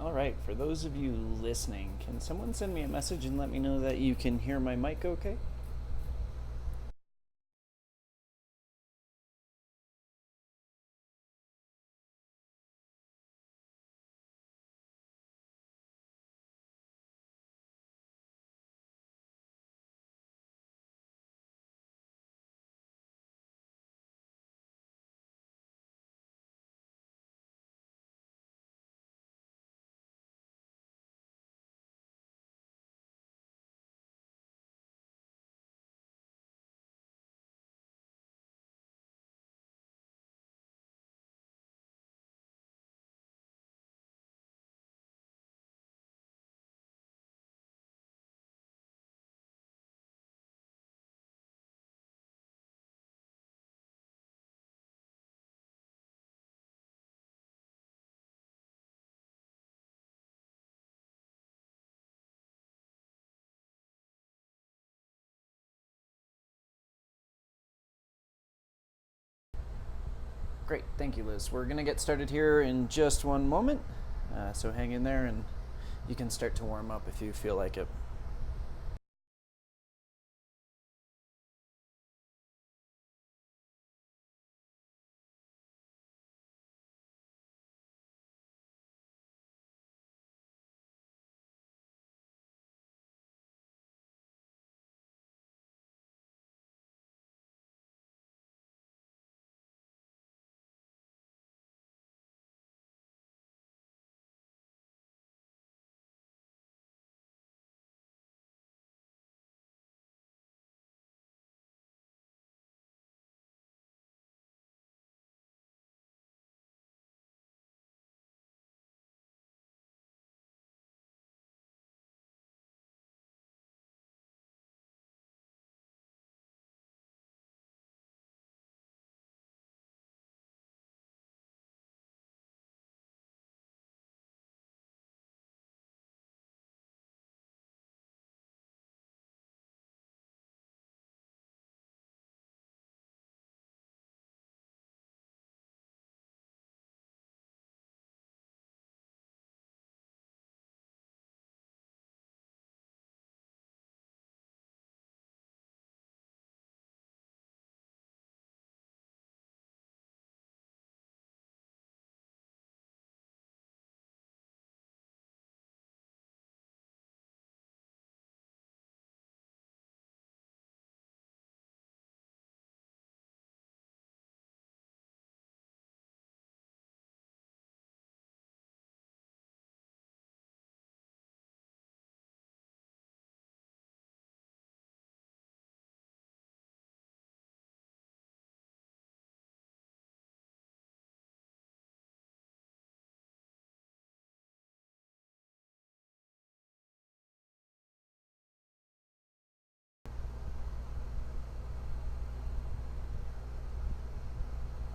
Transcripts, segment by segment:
All right, for those of you listening, can someone send me a message and let me know that you can hear my mic okay? Great, thank you, Liz. We're gonna get started here in just one moment, so hang in there and you can start to warm up if you feel like it.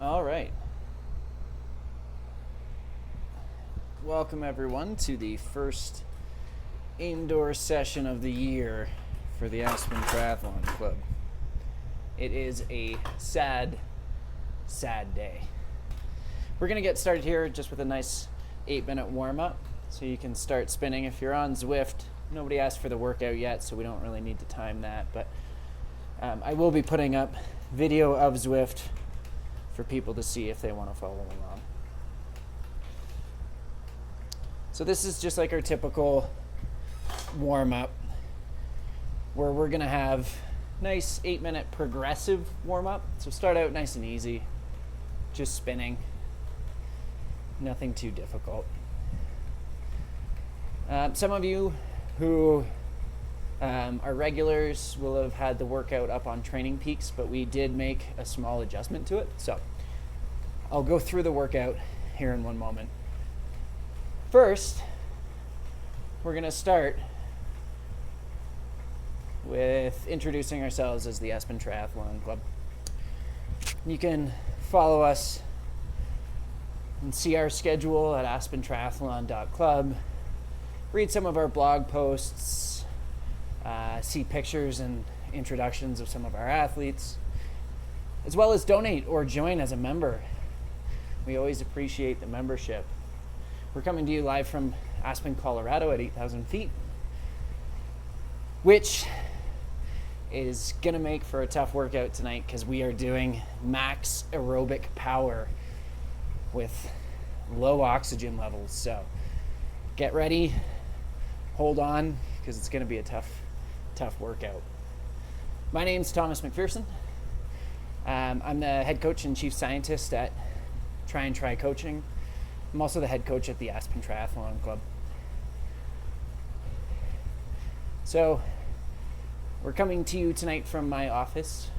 All right. Welcome everyone to the first indoor session of the year for the Aspen Triathlon Club. It is a sad, sad day. We're gonna get started here just with a nice 8-minute warm-up so you can start spinning. If you're on Zwift, nobody asked for the workout yet, so we don't really need to time that, but I will be putting up video of Zwift for people to see if they want to follow along. So this is just like our typical warm-up where we're gonna have nice 8-minute progressive warm-up. So start out nice and easy, just spinning, nothing too difficult. Some of you who our regulars will have had the workout up on Training Peaks, but we did make a small adjustment to it. So I'll go through the workout here in one moment. First, we're gonna start with introducing ourselves as the Aspen Triathlon Club. You can follow us and see our schedule at aspentriathlon.club, read some of our blog posts, see pictures and introductions of some of our athletes, as well as donate or join as a member. We always appreciate the membership. We're coming to you live from Aspen, Colorado at 8,000 feet, which is going to make for a tough workout tonight because we are doing max aerobic power with low oxygen levels. So get ready, hold on, because it's going to be a tough workout. My name's Thomas McPherson. I'm the head coach and chief scientist at Try Coaching. I'm also the head coach at the Aspen Triathlon Club. So we're coming to you tonight from my office.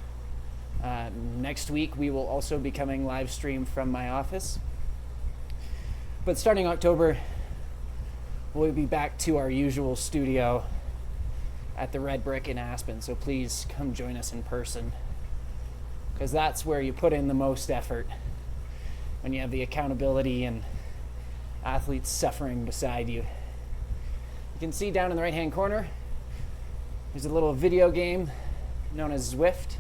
Next week we will also be coming live stream from my office. But starting October, we'll be back to our usual studio at the Red Brick in Aspen. So please come join us in person, because that's where you put in the most effort, when you have the accountability and athletes suffering beside you. You can see down in the right-hand corner, there's a little video game known as Zwift.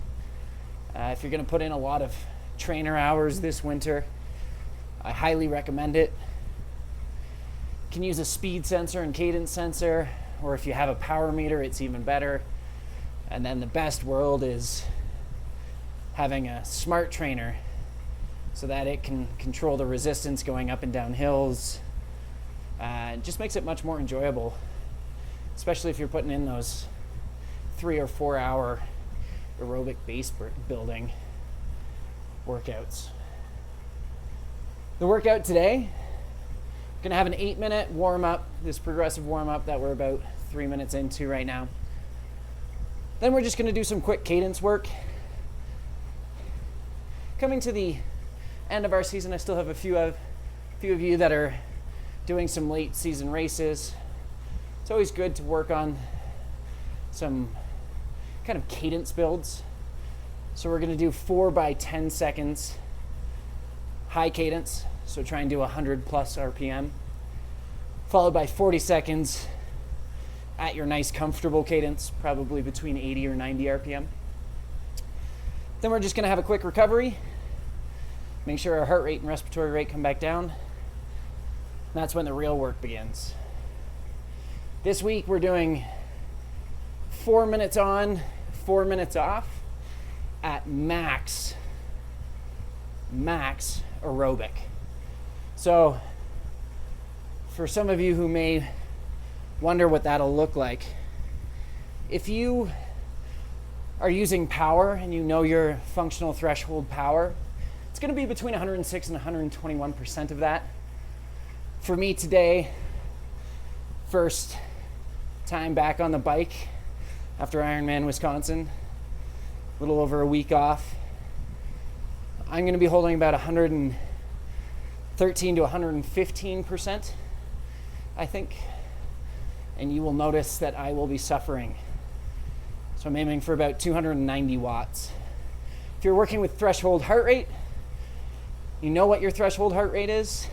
If you're going to put in a lot of trainer hours this winter, I highly recommend it. You can use a speed sensor and cadence sensor, or if you have a power meter, it's even better. And then the best world is having a smart trainer so that it can control the resistance going up and down hills. It just makes it much more enjoyable, especially if you're putting in those 3 or 4 hour aerobic base building workouts. The workout today, we're going to have an 8-minute warm-up, this progressive warm-up that we're about 3 minutes into right now. Then we're just going to do some quick cadence work. Coming to the end of our season, I still have a few of you that are doing some late season races. It's always good to work on some kind of cadence builds. So we're going to do 4 by 10 seconds high cadence. So try and do 100 plus RPM, followed by 40 seconds at your nice comfortable cadence, probably between 80 or 90 RPM. Then we're just going to have a quick recovery. Make sure our heart rate and respiratory rate come back down. That's when the real work begins. This week we're doing 4 minutes on, 4 minutes off at max aerobic. So for some of you who may wonder what that'll look like, if you are using power and you know your functional threshold power, it's going to be between 106 and 121% of that. For me today, first time back on the bike after Ironman Wisconsin, a little over a week off, I'm going to be holding about 113 to 115%, I think. And you will notice that I will be suffering. So I'm aiming for about 290 watts. If you're working with threshold heart rate, you know what your threshold heart rate is.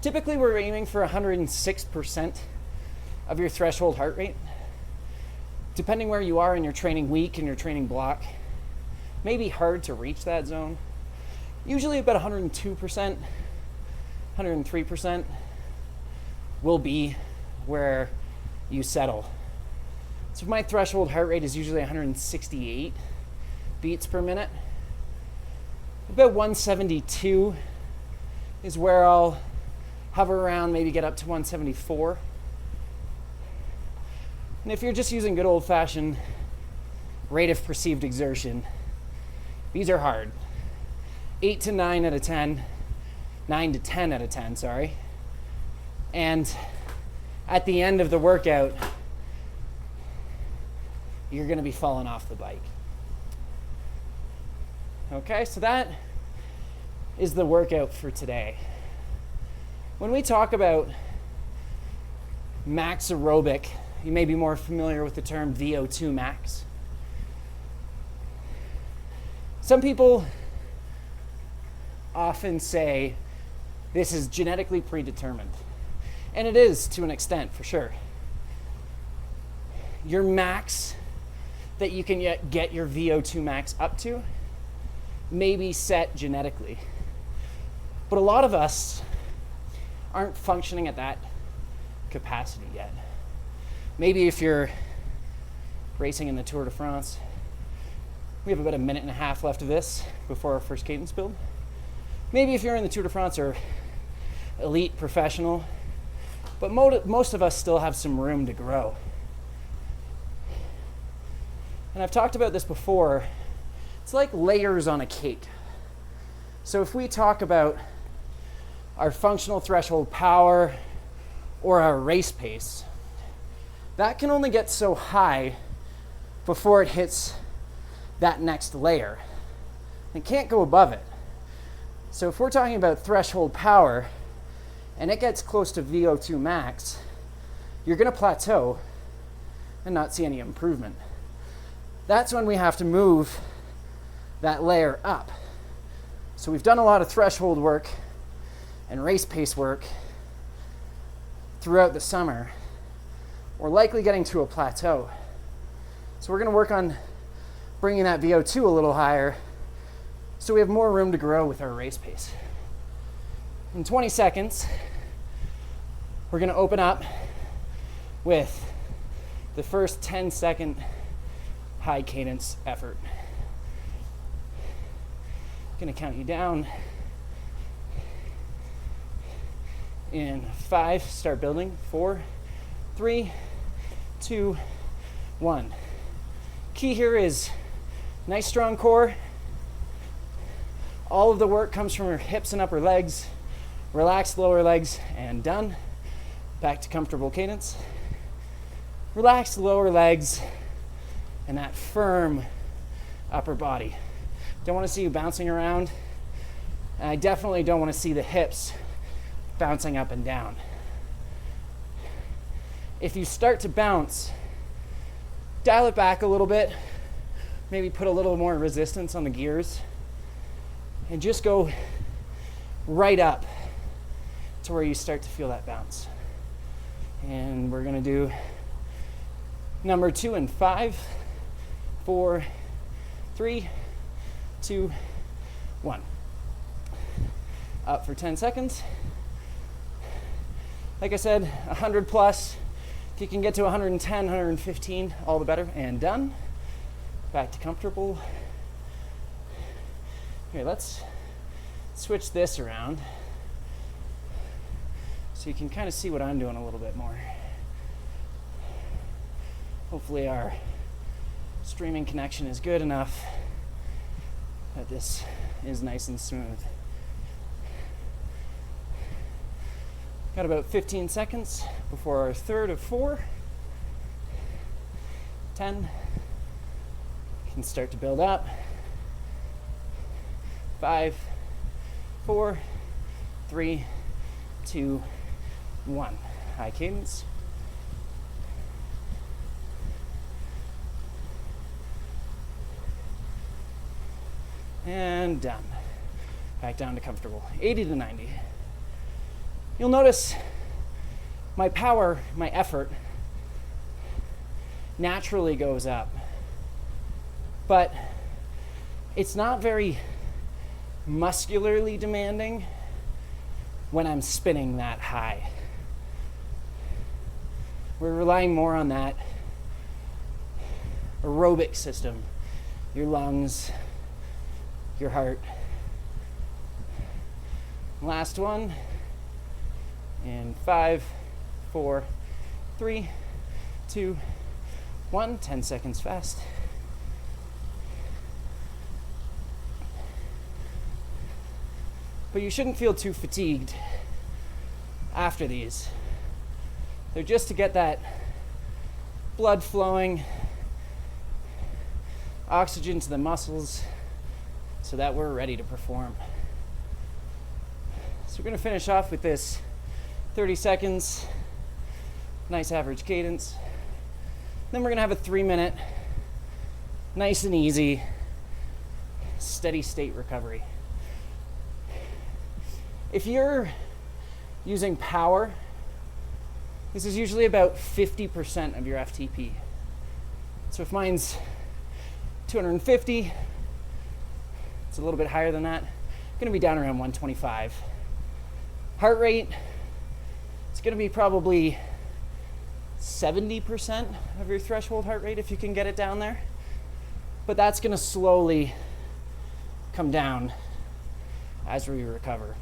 Typically we're aiming for 106% of your threshold heart rate. Depending where you are in your training week and your training block, it may be hard to reach that zone. Usually about 102%, 103% will be where you settle. So my threshold heart rate is usually 168 beats per minute. About 172 is where I'll hover around, maybe get up to 174. And if you're just using good old-fashioned rate of perceived exertion, these are hard. 8 to 9 out of 10, 9 to 10 out of 10, sorry. And at the end of the workout, you're going to be falling off the bike. Okay, so that is the workout for today. When we talk about max aerobic, you may be more familiar with the term VO2 max. Some people often say this is genetically predetermined. And it is to an extent, for sure. Your max that you can get your VO2 max up to may be set genetically. But a lot of us aren't functioning at that capacity yet. Maybe if you're racing in the Tour de France, we have about a minute and a half left of this before our first cadence build. Maybe if you're in the Tour de France or elite professional, but most of us still have some room to grow. And I've talked about this before. It's like layers on a cake. So if we talk about our functional threshold power or our race pace, that can only get so high before it hits that next layer. It can't go above it. So if we're talking about threshold power and it gets close to VO2 max, you're going to plateau and not see any improvement. That's when we have to move that layer up. So we've done a lot of threshold work and race pace work throughout the summer. We're likely getting to a plateau. So we're going to work on bringing that VO2 a little higher so we have more room to grow with our race pace. In 20 seconds, we're going to open up with the first 10-second high cadence effort. Going to count you down. In 5, start building. 4, 3, 2, 1. Key here is nice strong core. All of the work comes from your hips and upper legs. Relaxed lower legs and done. Back to comfortable cadence. Relaxed lower legs and that firm upper body. Don't want to see you bouncing around. And I definitely don't want to see the hips bouncing up and down. If you start to bounce, dial it back a little bit. Maybe put a little more resistance on the gears. And just go right up to where you start to feel that bounce. And we're going to do number 2 in 5, 4, 3, 2, 1. Up for 10 seconds. Like I said, 100 plus. If you can get to 110, 115, all the better. And done. Back to comfortable. Here, let's switch this around so you can kind of see what I'm doing a little bit more. Hopefully our streaming connection is good enough that this is nice and smooth. Got about 15 seconds before our third of 4. 10. Can start to build up. 5, 4, 3, 2, 1. High cadence. And done. Back down to comfortable. 80 to 90. You'll notice my power, my effort, naturally goes up. But it's not very muscularly demanding when I'm spinning that high. We're relying more on that aerobic system, your lungs, your heart. Last one in 5, 4, 3, 2, 1. 10 seconds fast. But you shouldn't feel too fatigued after these. They're just to get that blood flowing, oxygen to the muscles, so that we're ready to perform. So we're going to finish off with this 30 seconds, nice average cadence. Then we're going to have a 3-minute, nice and easy, steady state recovery. If you're using power, this is usually about 50% of your FTP. So if mine's 250, it's a little bit higher than that. I'm going to be down around 125. Heart rate, it's going to be probably 70% of your threshold heart rate if you can get it down there. But that's going to slowly come down as we recover.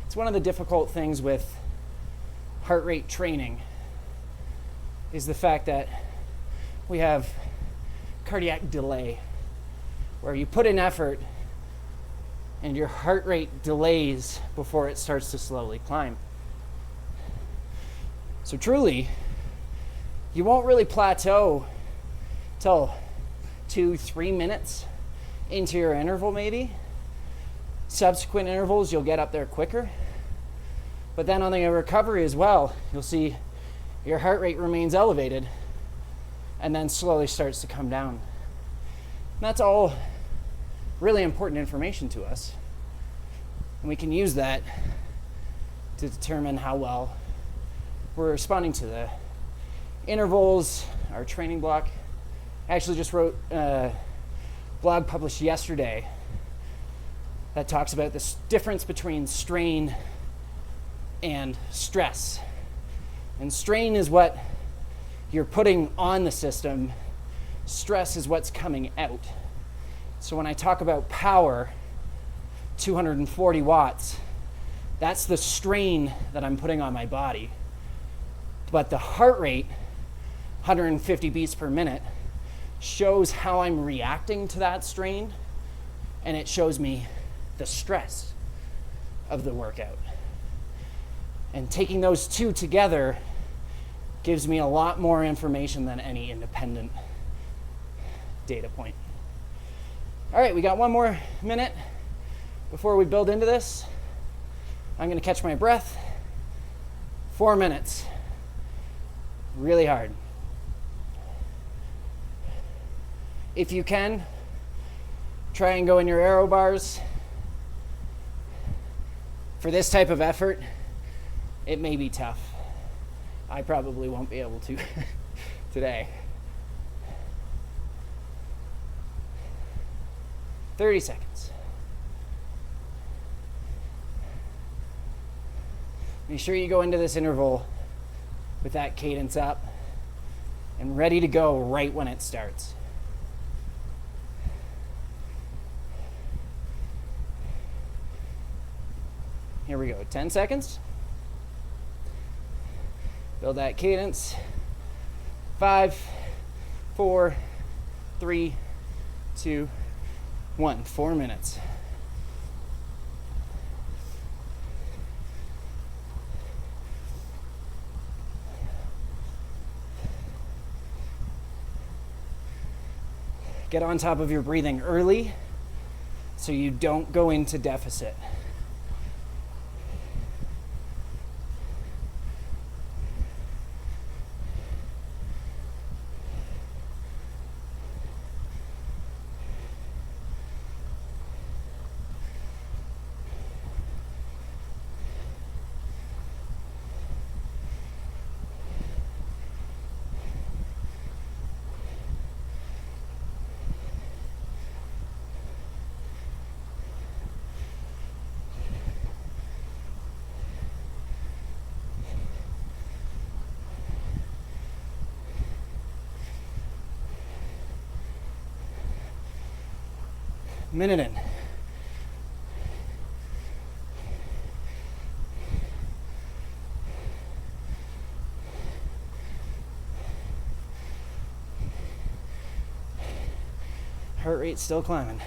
It's one of the difficult things with heart rate training is the fact that we have cardiac delay, where you put in effort and your heart rate delays before it starts to slowly climb. So truly, you won't really plateau till 2-3 minutes into your interval maybe. Subsequent intervals, you'll get up there quicker. But then on the recovery as well, you'll see your heart rate remains elevated and then slowly starts to come down. And that's all really important information to us. And we can use that to determine how well we're responding to the intervals, our training block. I actually just wrote a blog published yesterday that talks about this difference between strain and stress. And strain is what you're putting on the system. Stress is what's coming out. So when I talk about power, 240 watts, that's the strain that I'm putting on my body. But the heart rate, 150 beats per minute, shows how I'm reacting to that strain, and it shows me the stress of the workout. And taking those two together gives me a lot more information than any independent data point. All right, we got one more minute before we build into this. I'm going to catch my breath. 4 minutes. Really hard. If you can, try and go in your aero bars. For this type of effort, it may be tough. I probably won't be able to today. 30 seconds. Make sure you go into this interval with that cadence up and ready to go right when it starts. Here we go, 10 seconds. Build that cadence. 5, 4, 3, 2, 1. 4 minutes. Get on top of your breathing early so you don't go into deficit. Minute in. Heart rate still climbing.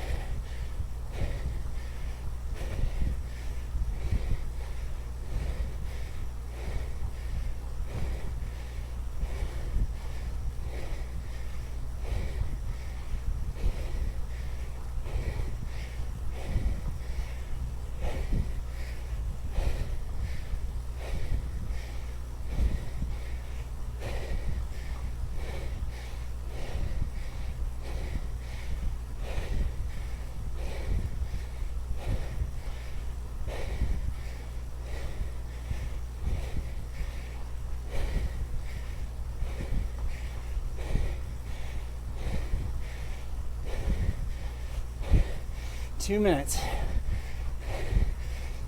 Two minutes.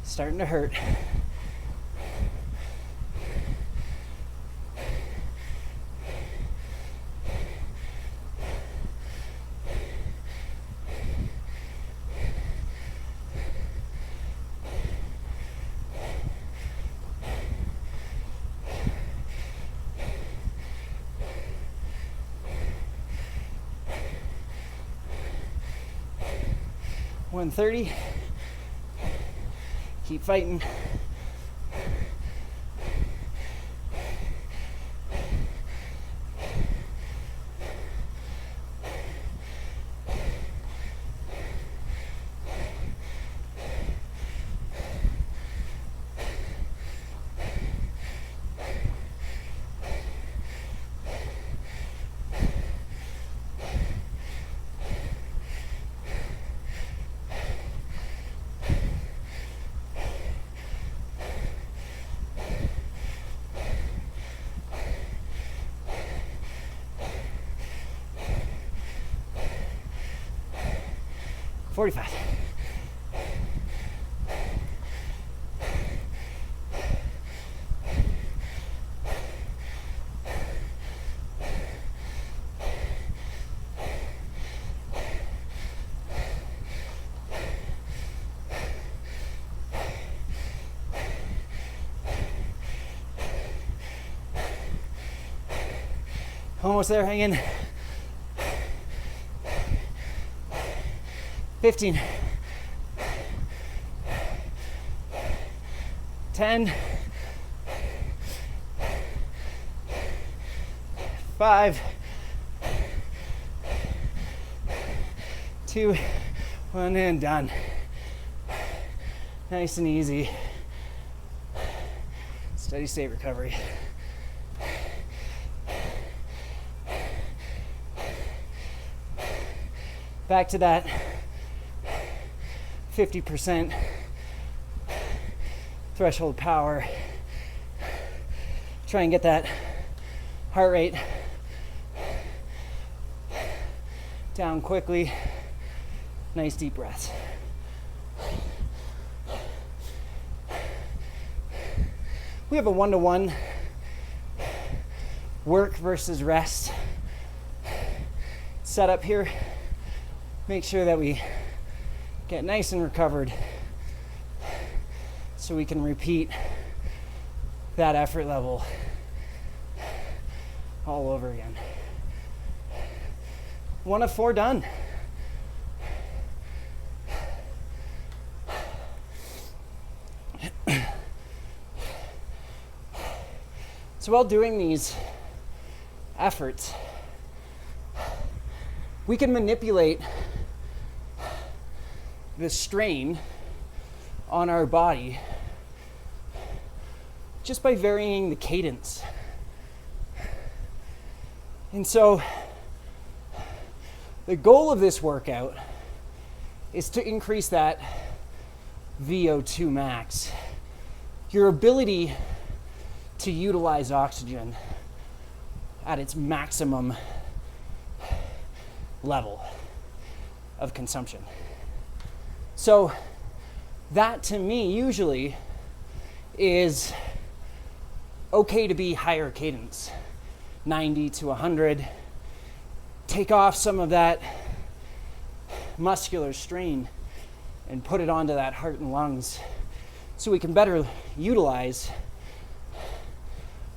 Starting to hurt. 130. Keep fighting. $45. Almost there, hang in. 15. 10. 5. 2. 1, and done. Nice and easy. Steady state recovery. Back to that 50% threshold power. Try and get that heart rate down quickly. Nice deep breaths. We have a 1-to-1 work versus rest setup here. Make sure that we get nice and recovered so we can repeat that effort level all over again. 1 of 4 done. So while doing these efforts, we can manipulate the strain on our body just by varying the cadence. And so the goal of this workout is to increase that VO2 max, your ability to utilize oxygen at its maximum level of consumption. So that to me usually is okay to be higher cadence, 90 to 100. Take off some of that muscular strain and put it onto that heart and lungs so we can better utilize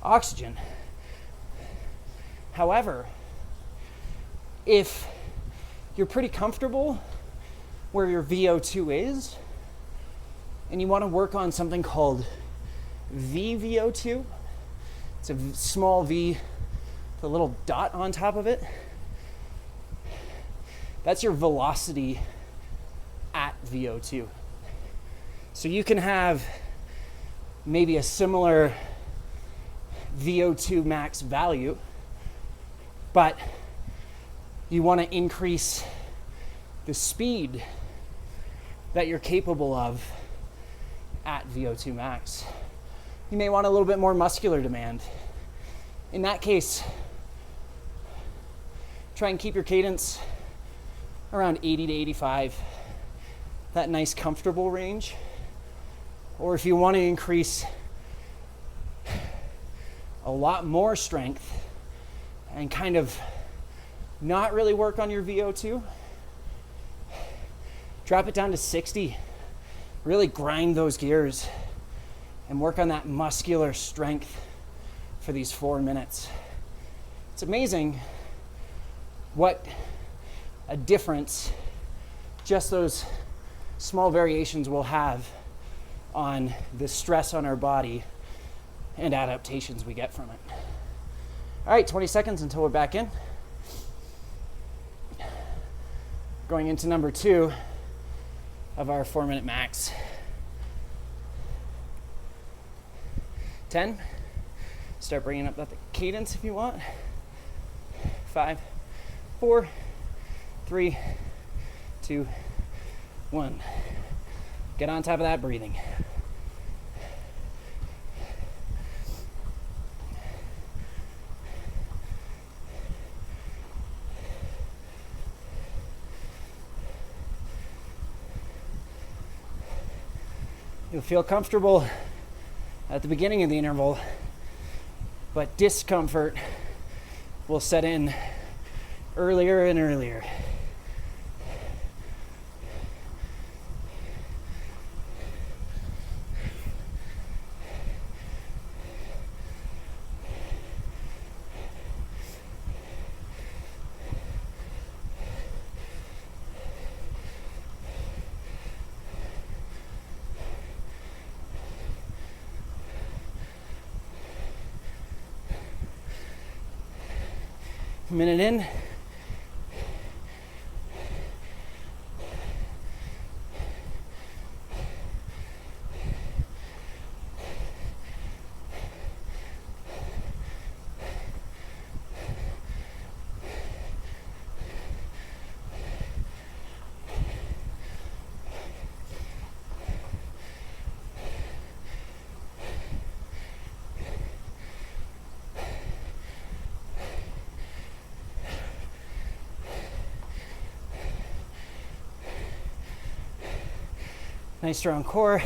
oxygen. However, if you're pretty comfortable where your VO2 is, and you want to work on something called VVO2, it's a small V with a little dot on top of it. That's your velocity at VO2. So you can have maybe a similar VO2 max value, but you want to increase the speed that you're capable of at VO2 max. You may want a little bit more muscular demand. In that case, try and keep your cadence around 80 to 85, that nice comfortable range. Or if you want to increase a lot more strength and kind of not really work on your VO2, drop it down to 60. Really grind those gears and work on that muscular strength for these 4 minutes. It's amazing what a difference just those small variations we'll have on the stress on our body and adaptations we get from it. All right, 20 seconds until we're back in. Going into number 2 of our 4-minute max. 10. Start bringing up that cadence if you want. 5, 4, 3, 2, 1. Get on top of that breathing. You'll feel comfortable at the beginning of the interval, but discomfort will set in earlier and earlier. Minute in. Nice strong core.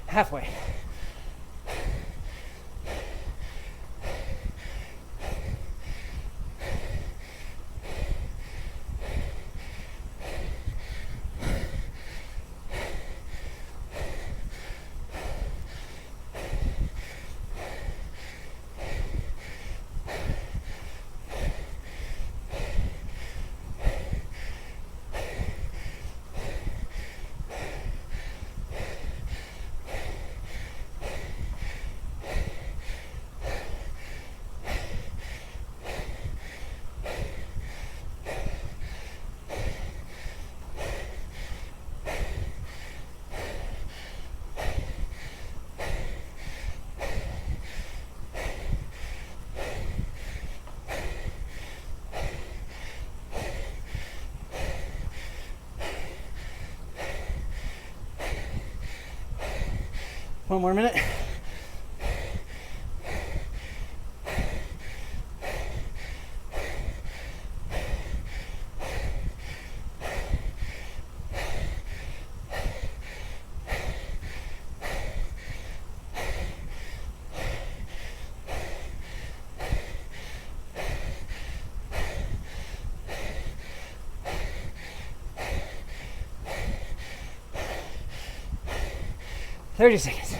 Halfway. One more minute. Thirty seconds.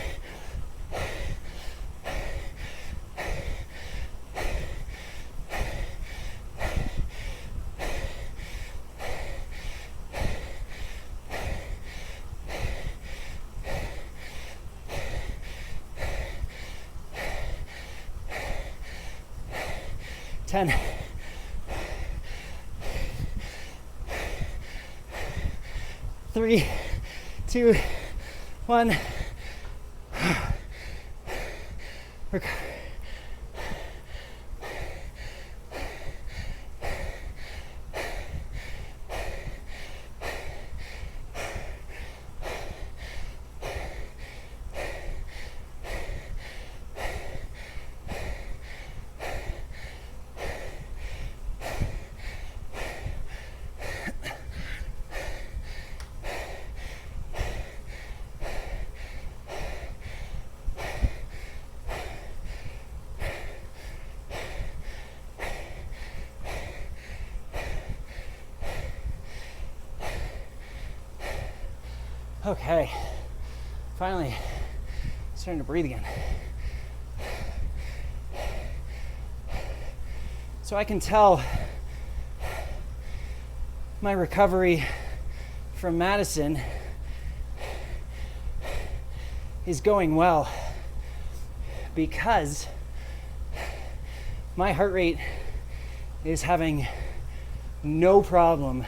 Ten. 3, 2, 1. Recover. Okay, finally starting to breathe again. So I can tell my recovery from Madison is going well because my heart rate is having no problem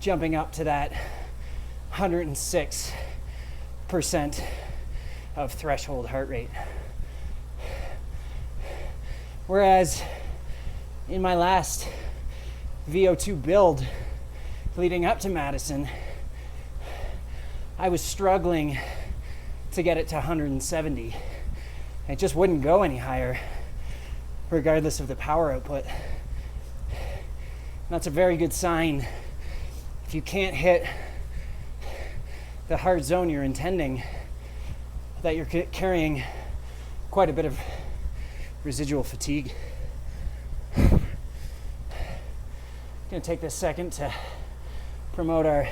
jumping up to that 106% of threshold heart rate. Whereas in my last VO2 build leading up to Madison, I was struggling to get it to 170. It just wouldn't go any higher, regardless of the power output. And that's a very good sign. If you can't hit the heart zone you're intending, that you're carrying quite a bit of residual fatigue. I'm going to take this second to promote our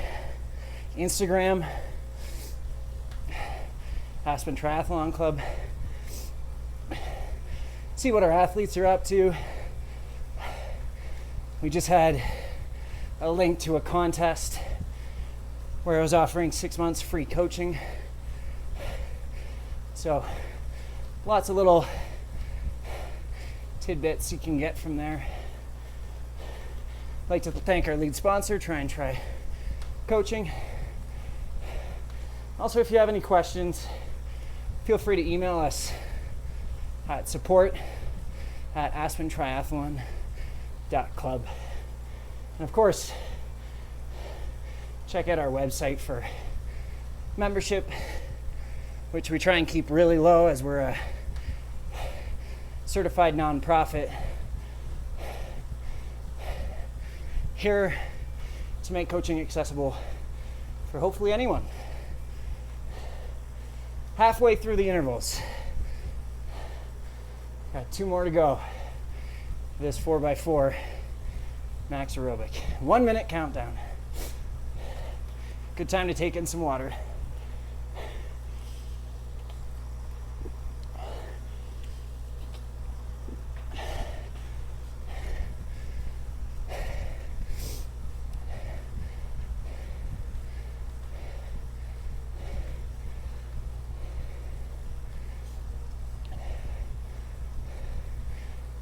Instagram, Aspen Triathlon Club. See what our athletes are up to. We just had a link to a contest where I was offering 6 months free coaching. So lots of little tidbits you can get from there. I'd like to thank our lead sponsor, Try Coaching. Also, if you have any questions, feel free to email us at support@aspentriathlon.club. And of course, check out our website for membership, which we try and keep really low as we're a certified nonprofit here to make coaching accessible for hopefully anyone. Halfway through the intervals. Got 2 more to go. This 4x4 Max Aerobic. 1 minute countdown. Good time to take in some water.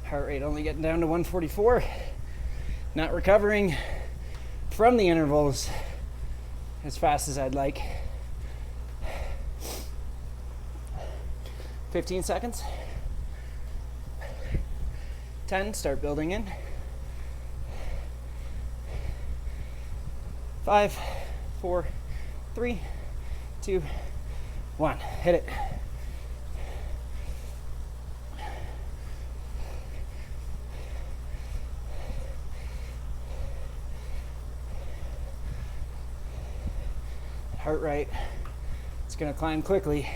Heart rate only getting down to 144. Not recovering from the intervals as fast as I'd like. 15 seconds. 10, start building in. 5, 4, 3, 2, 1. Hit it. Heart rate, it's going to climb quickly.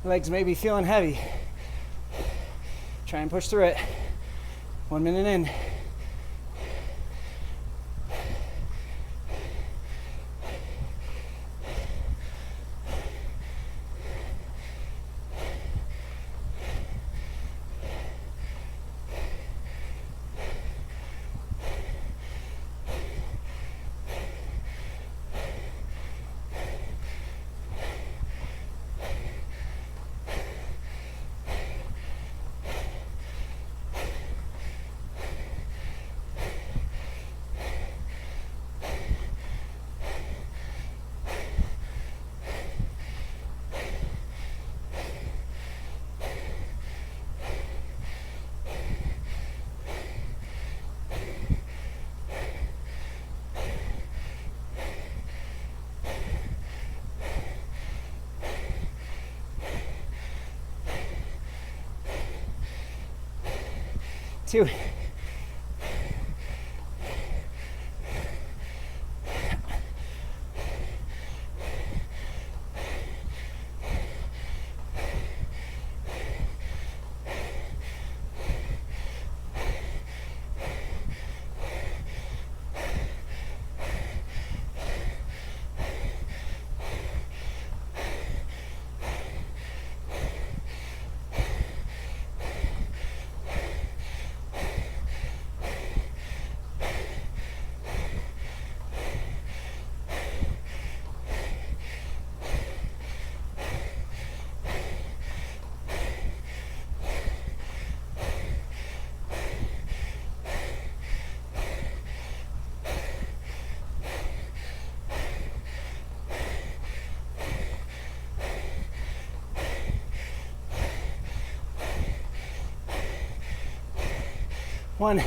Legs may be feeling heavy. Try and push through it. 1 minute in. 2. One.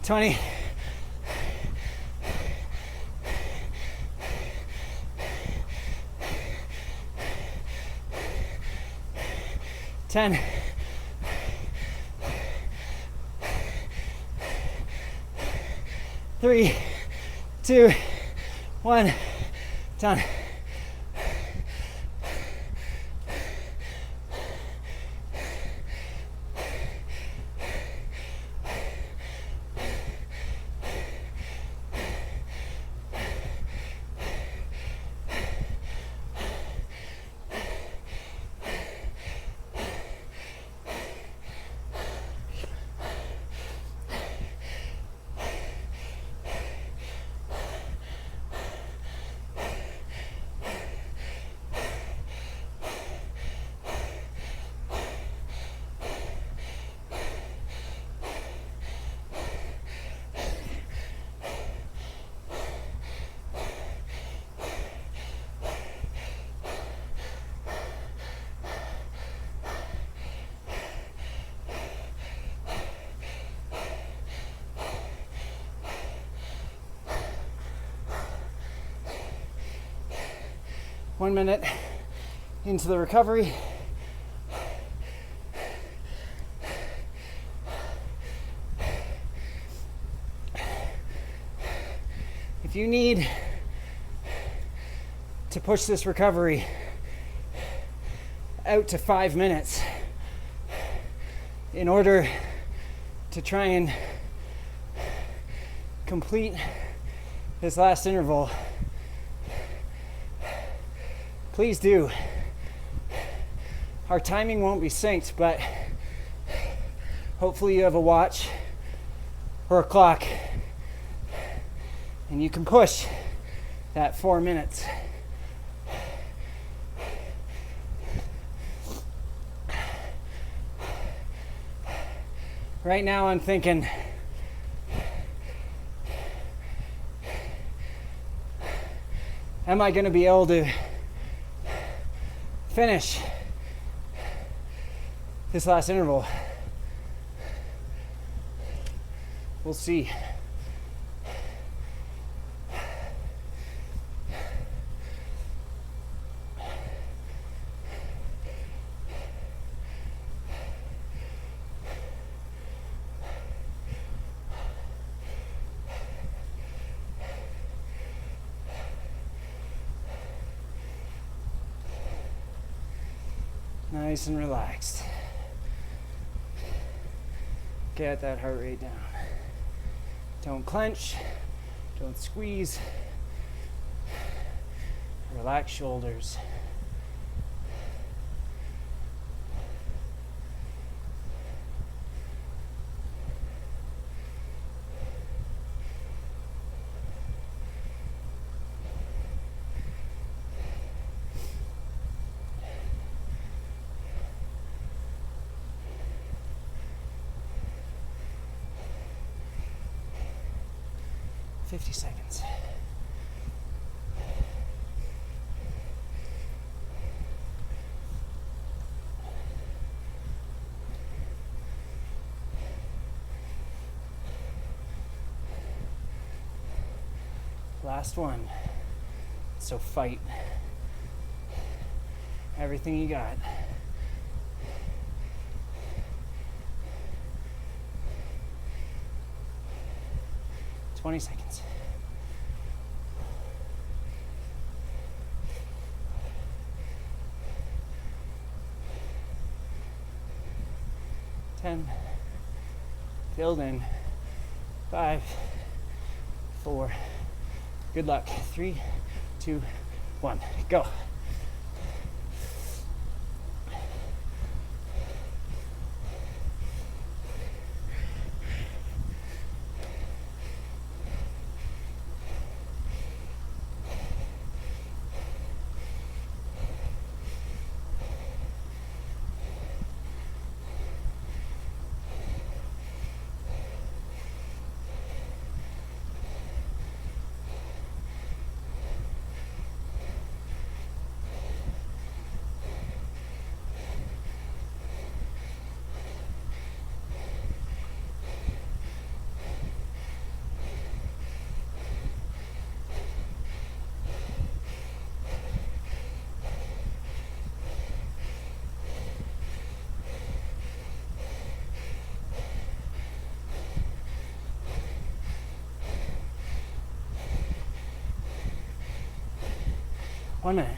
20. 10. 3, 2, 1, done. One minute into the recovery. If you need to push this recovery out to 5 minutes in order to try and complete this last interval, please do. Our timing won't be synced, but hopefully you have a watch or a clock and you can push that 4 minutes. Right now I'm thinking, am I going to be able to finish this last interval? We'll see. Nice and relaxed. Get that heart rate down. Don't clench, don't squeeze. Relax shoulders. 50 seconds. Last one. So fight. Everything you got. $20 seconds. $10. Filled in. 5, 4. Good luck. 3, 2, 1. Go. One minute.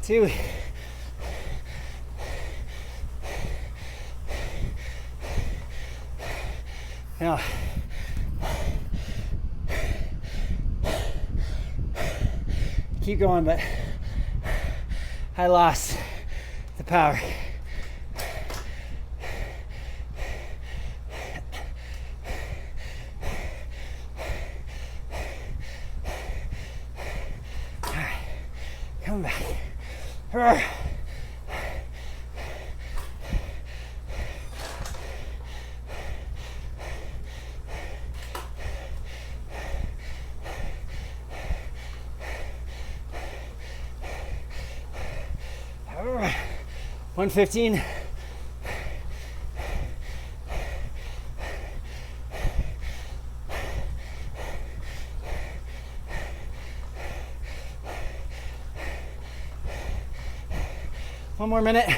Two. Now, keep going, but I lost the power. All right, come back. 115. One more minute.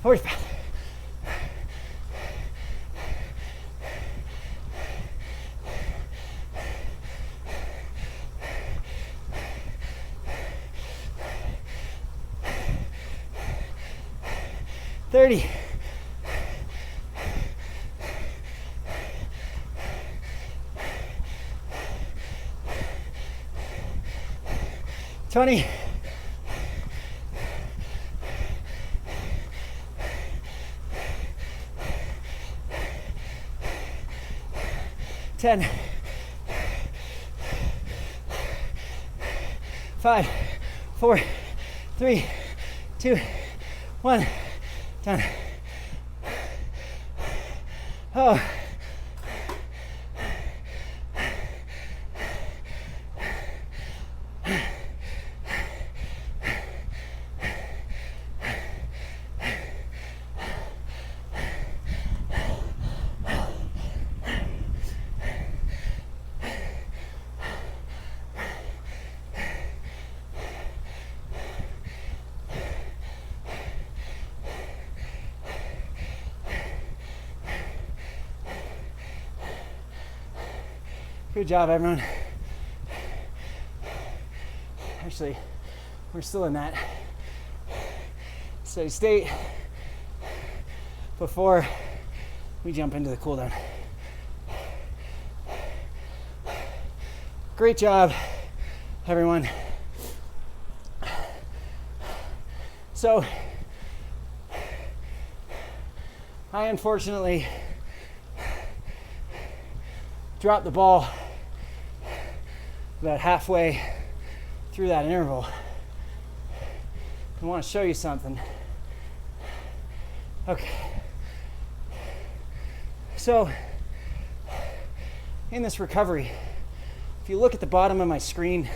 Forward path. $30. $20. $10. 5, 4, 3, 2, 1. Done. Oh. Good job, everyone. Actually, we're still in that steady state before we jump into the cool down. Great job, everyone. So, I unfortunately dropped the ball about halfway through that interval. I want to show you something. Okay. So, in this recovery, if you look at the bottom of my screen,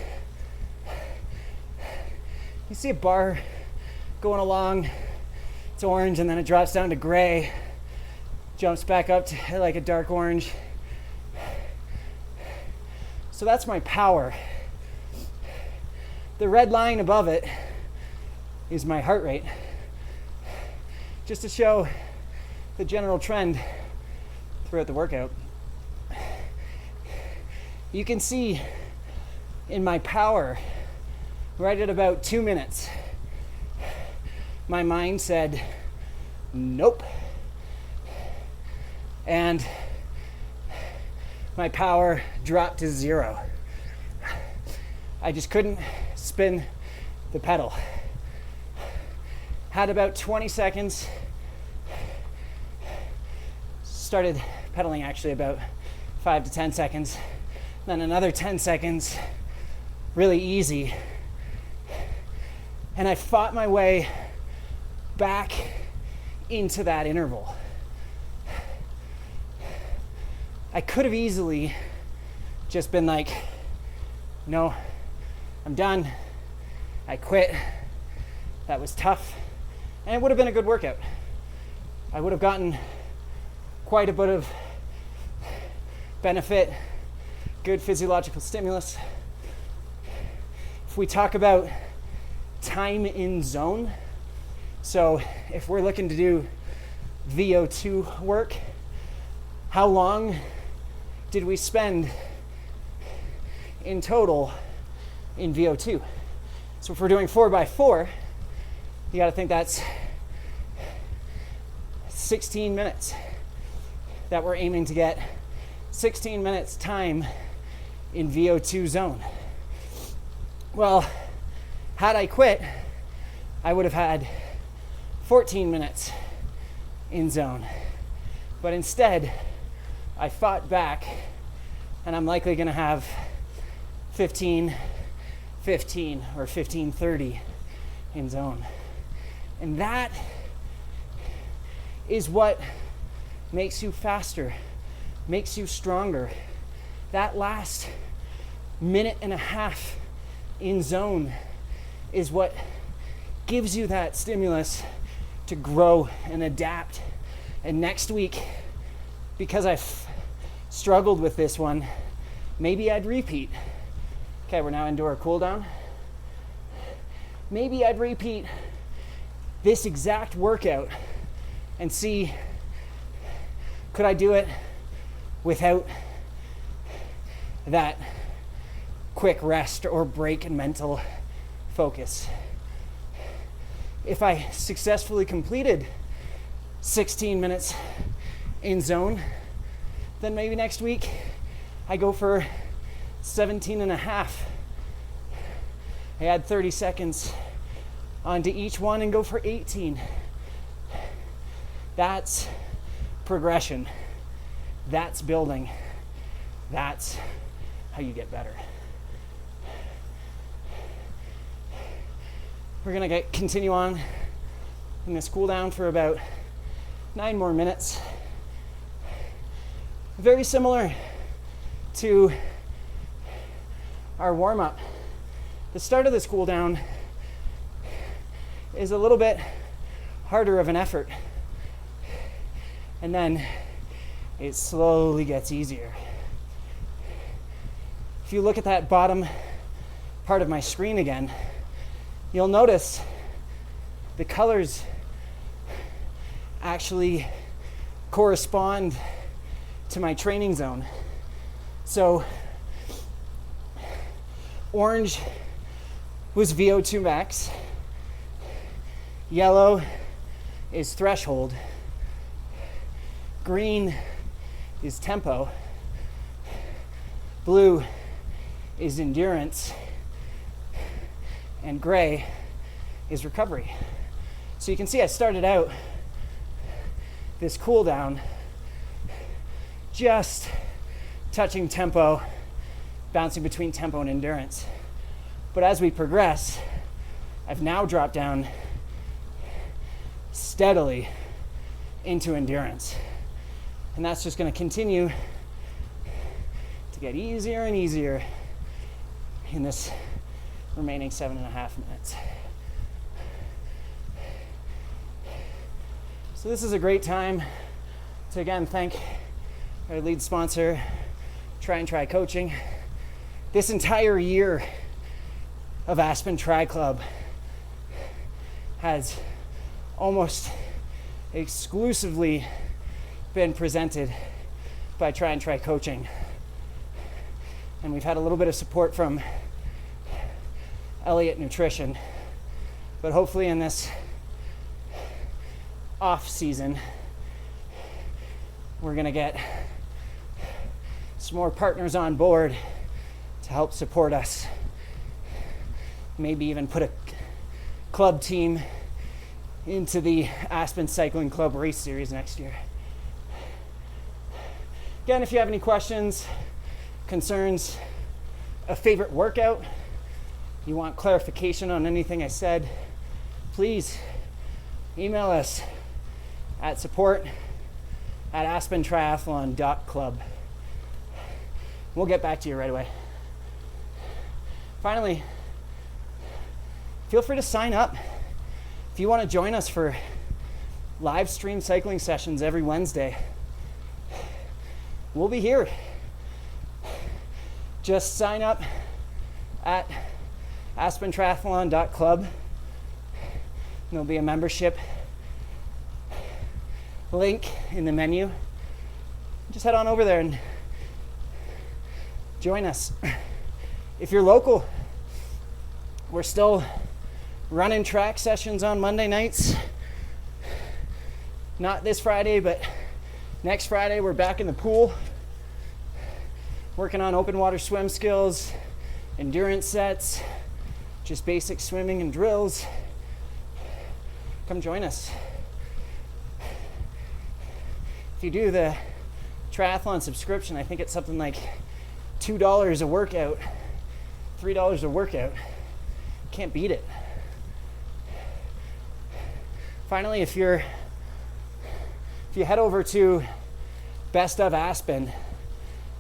you see a bar going along. It's orange and then it drops down to gray, jumps back up to like a dark orange. So that's my power. The red line above it is my heart rate. Just to show the general trend throughout the workout. You can see in my power, right at about 2 minutes, my mind said, nope. And my power dropped to 0. I just couldn't spin the pedal. Had about 20 seconds. Started pedaling actually about 5 to 10 seconds. Then another 10 seconds, really easy. And I fought my way back into that interval. I could have easily just been like, no, I'm done. I quit. That was tough. And it would have been a good workout. I would have gotten quite a bit of benefit, good physiological stimulus. If we talk about time in zone, so if we're looking to do VO2 work, how long did we spend in total in VO2? So if we're doing 4x4, you got to think that's 16 minutes that we're aiming to get. 16 minutes time in VO2 zone. Well, had I quit, I would have had 14 minutes in zone. But instead, I fought back, and I'm likely going to have 15, or 15:30 in zone. And that is what makes you faster, makes you stronger. That last minute and a half in zone is what gives you that stimulus to grow and adapt. And next week, because I've struggled with this one, maybe I'd repeat. Okay, we're now into our cool down. Maybe I'd repeat this exact workout and see, could I do it without that quick rest or break in mental focus? If I successfully completed 16 minutes in zone, then maybe next week I go for 17 and a half. I add 30 seconds onto each one and go for 18. That's progression. That's building. That's how you get better. We're gonna continue on in this cool down for about 9 more minutes. Very similar to our warm-up. The start of this cool down is a little bit harder of an effort, and then it slowly gets easier. If you look at that bottom part of my screen again, you'll notice the colors actually correspond to my training zone. So Orange was VO2 max. Yellow is threshold. Green is tempo. Blue is endurance. And gray is recovery. So you can see I started out this cool down just touching tempo, bouncing between tempo and endurance. But as we progress, I've now dropped down steadily into endurance. And that's just going to continue to get easier and easier in this remaining 7.5 minutes. So this is a great time to again thank our lead sponsor, Try Coaching. This entire year of Aspen Tri Club has almost exclusively been presented by Try Coaching. And we've had a little bit of support from Elliott Nutrition. But hopefully in this off season, we're gonna get some more partners on board to help support us. Maybe even put a club team into the Aspen Cycling Club race series next year. Again, if you have any questions, concerns, a favorite workout, you want clarification on anything I said, please email us at support@aspentriathlon.club. We'll get back to you right away. Finally, feel free to sign up if you want to join us for live stream cycling sessions every Wednesday. We'll be here. Just sign up at aspentriathlon.club. There'll be a membership link in the menu. Just head on over there and join us. If you're local, we're still running track sessions on Monday nights. Not this Friday, but next Friday we're back in the pool, working on open water swim skills, endurance sets, just basic swimming and drills. Come join us. If you do the triathlon subscription, I think it's something like $2 a workout, $3 a workout. Can't beat it. Finally, if you head over to Best of Aspen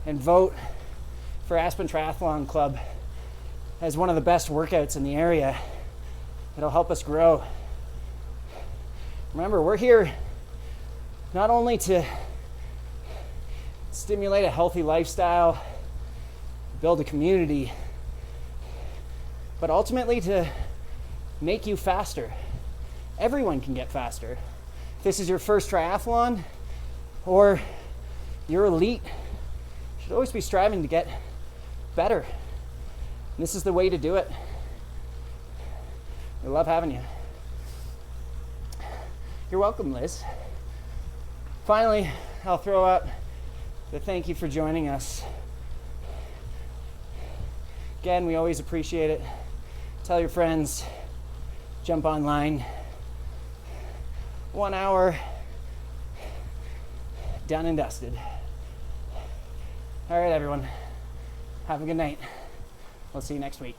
and vote for Aspen Triathlon Club as one of the best workouts in the area, it'll help us grow. Remember, we're here not only to stimulate a healthy lifestyle, build a community, but ultimately to make you faster. Everyone can get faster. If this is your first triathlon or you're elite, you should always be striving to get better. And this is the way to do it. We love having you. You're welcome, Liz. Finally, I'll throw up the thank you for joining us. Again, we always appreciate it. Tell your friends, jump online. 1 hour, done and dusted. All right, everyone. Have a good night. We'll see you next week.